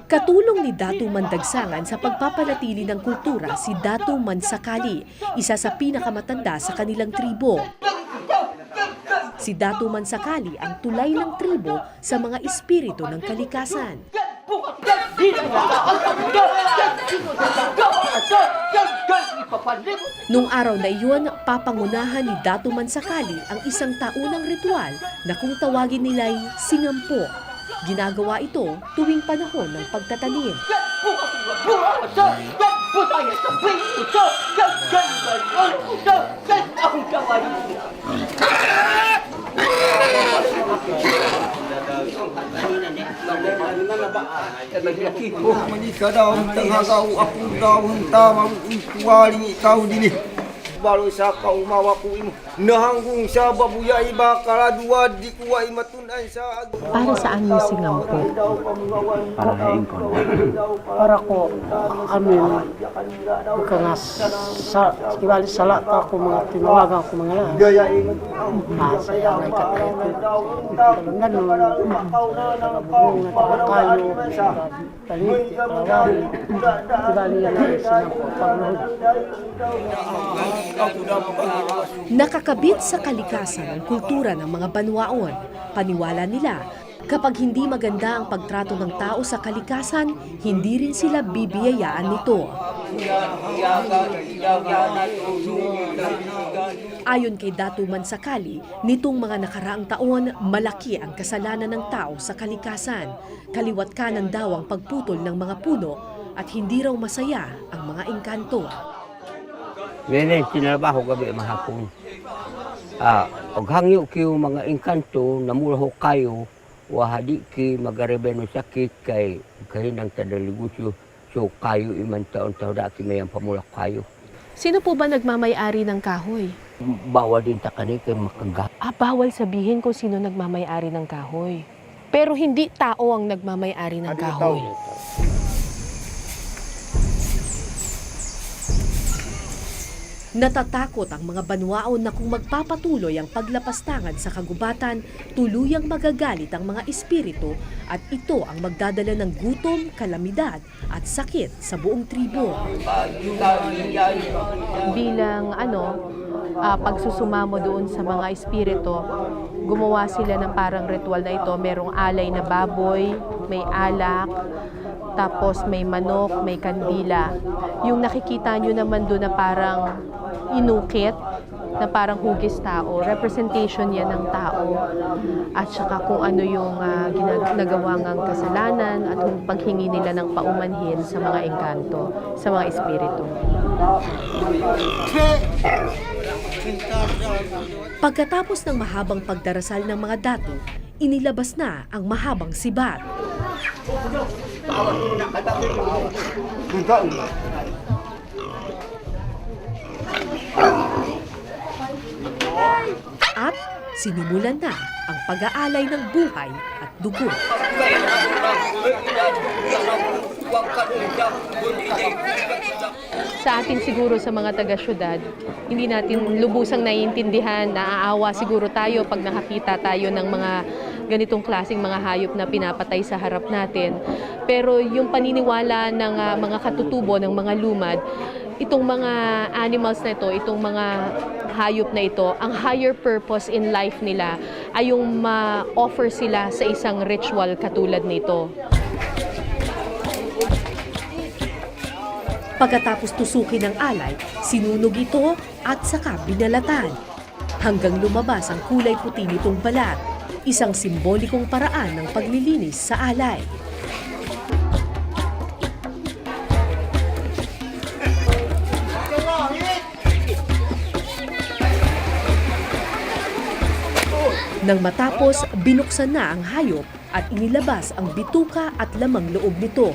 Katulong ni Datu Mandagsangan sa pagpapanatili ng kultura si Datu Mansakali, isa sa pinakamatanda sa kanilang tribo. Si Datu Mansakali ang tulay ng tribo sa mga espiritu ng kalikasan. Nung araw na iyon, papangunahan ni Datu Mansakali ang isang taunang ritual na kung tawagin nila'y singampo. Ginagawa ito tuwing panahon ng pagtatanim. Baru sa kaumawa ko imo nahanggung sa babuyay bakaladuad di kuway matunan sa Para saan yung singampo? Para haing ko. Para ko kami kangas sa kibali sala ta ko mga tinawagan ko mga lahat. gayain Saya may katreto. Ganun kayo palit awali kibali yan ay singampo pagluhod. Nakakabit sa kalikasan ang kultura ng mga Banwaon. Paniwala nila, kapag hindi maganda ang pagtrato ng tao sa kalikasan, hindi rin sila bibiyayaan nito. Ayon kay Datu Mansakali, nitong mga nakaraang taon, malaki ang kasalanan ng tao sa kalikasan. Kaliwat kanan daw ang pagputol ng mga puno at hindi raw masaya ang mga engkanto. Ngayon, tinarabaho gabi mahapon. Og hangyo kayo mga engkanto, namulaho kayo, wahadi ki magarebeno sakit kay kahinang tadaligusyo. So kayo iman taon-taon dati mayang pamulak kayo. Sino po ba nagmamay-ari ng kahoy? Bawal din ta kani kay makaga. Bawal sabihin kung sino nagmamay-ari ng kahoy. Pero hindi tao ang nagmamay-ari ng kahoy. Natatakot ang mga Banwaon na kung magpapatuloy ang paglapastangan sa kagubatan, tuluyang magagalit ang mga espiritu at ito ang magdadala ng gutom, kalamidad at sakit sa buong tribo. Bilang pagsusumamo doon sa mga espiritu, gumawa sila ng parang ritual na ito. Merong alay na baboy, may alak, tapos may manok, may kandila. Yung nakikita nyo naman doon na parang inukit, na parang hugis tao, representation yan ng tao. At saka kung ano yung ginagawa ng kasalanan at yung paghingi nila ng paumanhin sa mga engkanto, sa mga espiritu. Pagkatapos ng mahabang pagdarasal ng mga Datu, inilabas na ang mahabang sibat. At sinimulan na ang pag-aalay ng buhay at dugo. Sa atin siguro sa mga taga-syudad, hindi natin lubusang naiintindihan, naaawa siguro tayo pag nakakita tayo ng mga ganitong klaseng mga hayop na pinapatay sa harap natin. Pero yung paniniwala ng mga katutubo, ng mga lumad, itong mga animals na ito, itong mga hayop na ito, ang higher purpose in life nila ay yung ma-offer sila sa isang ritual katulad nito. Pagkatapos tusukin ng alay, sinunog ito at saka binalatan. Hanggang lumabas ang kulay puti nitong balat, isang simbolikong paraan ng paglilinis sa alay. Nang matapos, binuksan na ang hayop at inilabas ang bituka at lamang loob nito.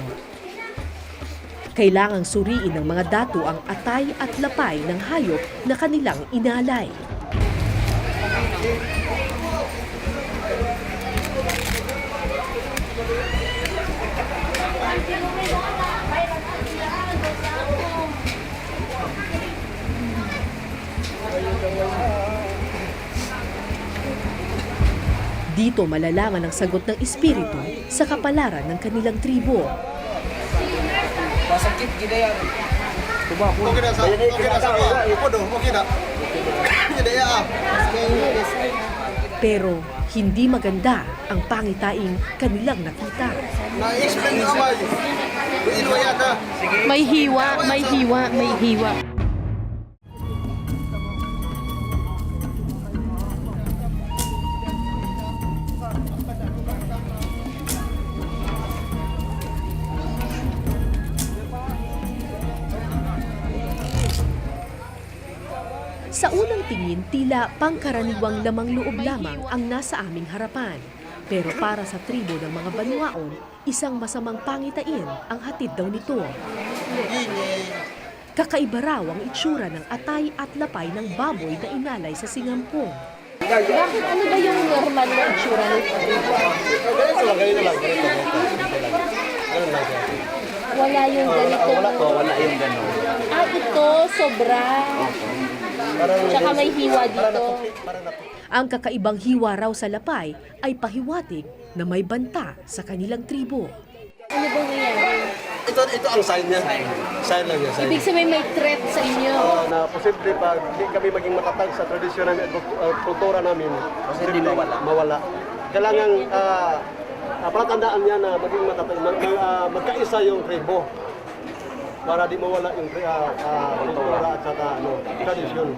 Kailangang suriin ng mga Datu ang atay at lapay ng hayop na kanilang inalay. Dito malalaman ang sagot ng espiritu sa kapalaran ng kanilang tribo. Pero hindi maganda ang pangitaing kanilang nakita. May hiwa, may hiwa, may hiwa. Sa unang tingin, tila pangkaraniwang lamang loob lamang ang nasa aming harapan. Pero para sa tribo ng mga Banuaon, isang masamang pangitain ang hatid daw nito. Kakaiba raw ang itsura ng atay at lapay ng baboy na inalay sa singampong. Bakit ano ba yung normal na itsura nito? Wala yung ganito. Wala yung gano'n. Ah, ito, sobra. Tsaka may hiwa dito. Ang kakaibang hiwa raw sa lapay ay pahiwatig na may banta sa kanilang tribo. Ano bang nangyari? Ito ang sign niya. Sign lang niya. Sign. Ibig sabihin may threat sa inyo. Na posible pag hindi kami maging matatag sa tradisyon namin at kultura namin, posible mawala. Kailangan palatandaan niya na maging matatag, magkaisa yung tribo para di mawala yung kultura at saka tradisyon.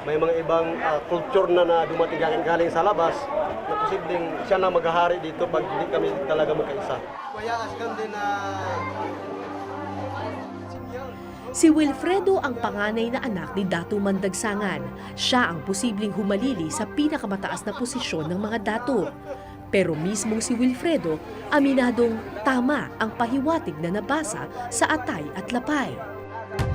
May mga ibang culture na dumating galing sa labas na posibleng siya na maghahari dito pag hindi kami talaga magkaisa. Kaya askan din na Si Wilfredo ang panganay na anak ni Datu Mandagsangan. Siya ang posibleng humalili sa pinakamataas na posisyon ng mga Datu. Pero mismong si Wilfredo, aminadong tama ang pahiwatig na nabasa sa atay at lapay.